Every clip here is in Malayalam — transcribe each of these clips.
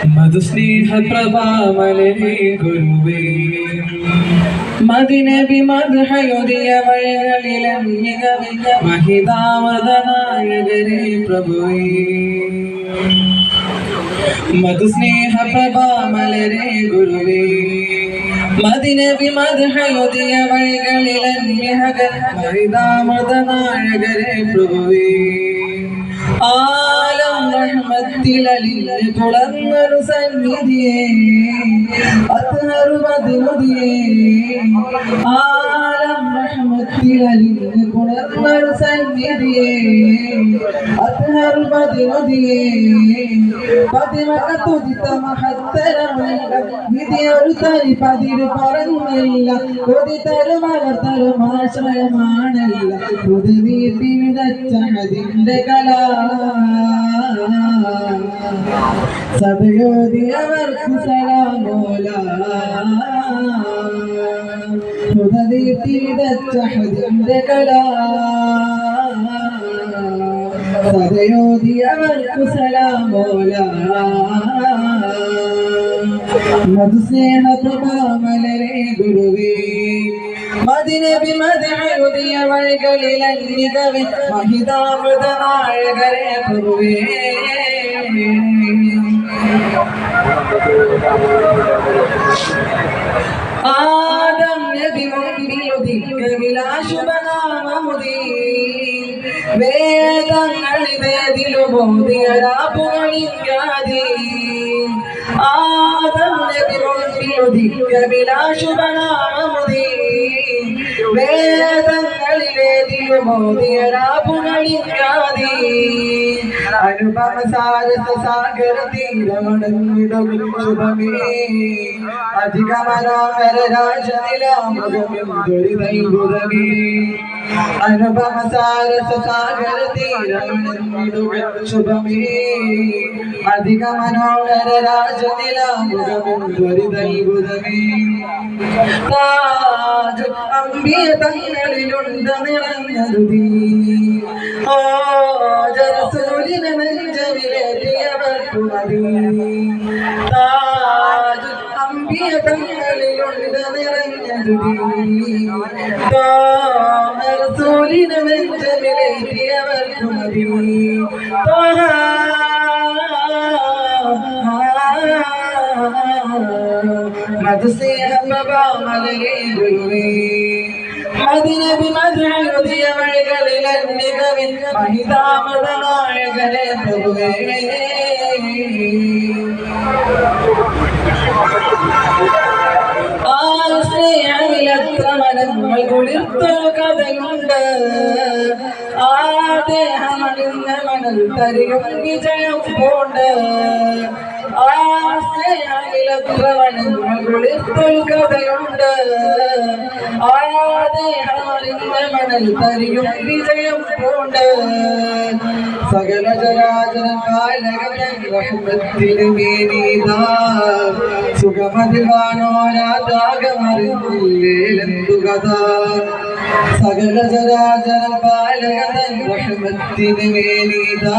മധുസ്നേഹ പ്രഭാമലരേ ഗുരുവേ മദിനബി മദ്ഹയുദിയ വഴികളിലും മികവിക മഹിതാവതനായകരേ പ്രഭുവേ മധുസ്നേഹ പ്രഭാമലരേ ഗുരുവേ മദിനബി മദ്ഹയുദിയ വഴികളിലും മഹിതാവതനായകരേ പ്രഭുവേ ആലം റഹ്മത്തിലലിലെ തുളർന്നൊരു സന്നിധിയേ അത്ഹറു മദ്മുദിയേ ആലം റഹ്മത്തിലലിലെ തുളർന്നൊരു സന്നിധിയേ അത്ഹറു മദ്മുദിയേ പതിമക തുതിത്ത മഹത്തരമുള്ള വിധിയൊരു തരി പതിര് പറഞ്ഞില്ല കൊതിതരും അവർ തരും ആശ്രയമാണല്ല പുതു നീട്ടി വിതച്ച അതിന്റെ കല സദയോദിയവർക്കു സലാമോല പുതുനീട്ടി വിതച്ച അതിന്റെ കല സദയോദിയവർക്കു സലാമോല മധുസ്നേഹ പ്രഭാമലരേ ഗുരുവേ മദിനബി മദ്ഹയുദിയ വഴികളിലെ മികവിൻ മഹിതാമൃതനായകരേ പ്രഭുവേ ആദം നബി മുൻപിലുദിക്ക വിലാശുഭനാമമുദീ വേദങ്ങളിലേതിലു ബോധിയരാപ്പുകളിക്കാതീ ആദം നബി മുൻപിലുദിക്ക വിലാശുഭനാമമുദീ വേദങ്ങളിലേതിലു ബോധിയരാപ്പുകളിക്കാതീ അനുപമ സാരസ സാഗര തീരമണങ്ങിടും ശുഭമേ അധിക മനോഹര രാജനിലാമൃതമേ അനുപമ സാരസ സാഗര തീരമണങ്ങിടും ശുഭമേ അധിക മനോഹര രാജനിലാമൃതമേ താജ് അമ്പിയ തങ്ങളിലുണ്ട് നിറഞ്ഞതുതീ റസൂലിനെ നെഞ്ചമിലേറ്റിയവർക്കു മതി താജ് അമ്പിയ തങ്ങളിലുണ്ട് നിറഞ്ഞതുതീ റസൂലിനെ നെഞ്ചമിലേറ്റിയവർക്കു മതി മധുസ്നേഹ പ്രഭാമലരേ ഗുരുവേ മദിനബി മദ്ഹയുദിയ വഴികളിലെ മികവിൻ മഹിതാമൃതനായകരേ പ്രഭുവേ ആ സ്നേഹമിലത്ര മനങ്ങൾ കുളിർത്തൊരു കഥയുണ്ട് ആ ദേഹമണിഞ്ഞ മണൽ തരിയും വിജയം പോണ്ട് ആ സ്നേഹമിലത്ര മനങ്ങൾ കുളിർത്തൊരു കഥയുണ്ട് ആ ദേഹമണിഞ്ഞ മണൽ തരിയും വിജയം പോണ്ട് സകല ചരാചര കാലകൻ റഹ്മത്തിനു മേനീതാ സുഖമതി കാണോരാതാകമറിഞ്ഞില്ലേലെന്തു കഥ സകല ചരാചര കാലകൻ റഹ്മത്തിനു മേനീതാ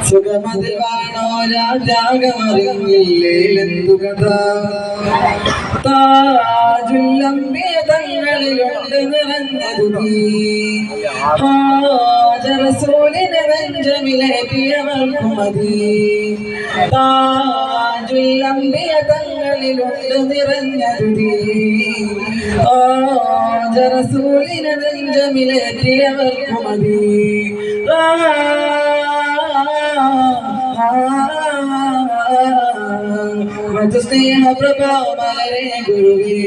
സുഖമതി കാണോരാതാകമറിഞ്ഞില്ലേലെന്തു കഥ താജുല്ലംബിയ തങ്ങളിലുണ്ട് നിറഞ്ഞതുതീ റസൂലിനെ നെഞ്ചമിലേറ്റിയവർക്കു മതി താജുല്ലംബിയ തങ്ങളിലുണ്ട് നിറഞ്ഞതുതീ റസൂലിനെ നെഞ്ചമിലേറ്റിയവർക്കു മതി മധുസ്നേഹ പ്രഭാമലരേ ഗുരുവേ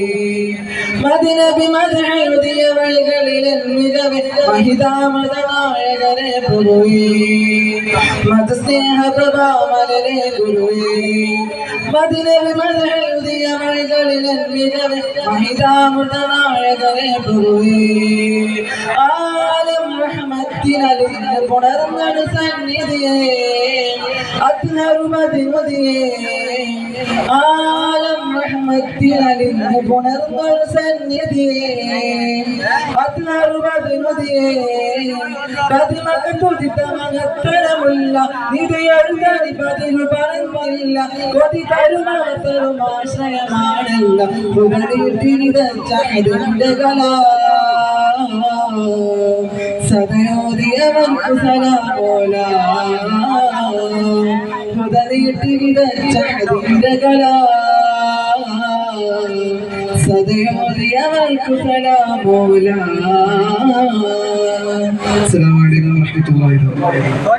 മദിനബി മദ്ഹയുദിയ വഴികളിലെ മികവിൻ മഹിതാമൃതനായകരേ പ്രഭുവേ മധുസ്നേഹ പ്രഭാമലരേ ഗുരുവേ മദിനബി മദ്ഹയുദിയ വഴികളിലെ മികവിൻ മഹിതാമൃതനായകരേ പ്രഭുവേ ആലം റഹ്മത്തിനലിന്റെ പുണർന്നൊരു സന്നിധിയേ അത്ഹറു മദ്മുദിയേ ആലം റഹ്മത്തിനലിന്ന് പുണർന്നൊരു സന്നിധിയെ അതിനറുപതിനുതിയെ പതിമക്ക് തുതിത്ത മകത്തരമില്ല നിതയെഴുതടി പതിരു പറഞ്ഞില്ല കൊതി തരുമാശ്രയമാണല്ല പുനരീട്ടിനിതച്ചതിന്റെ കല സദയോദിയവൻക്കു സലാമോല പുനരീട്ടിനിതച്ചതിന്റെ കല സദയോദിയവൻക്കു സലാമോല. അസ്സലാമു അലൈക്കും വറഹ്മത്തുള്ളാഹി വബറകാതുഹു.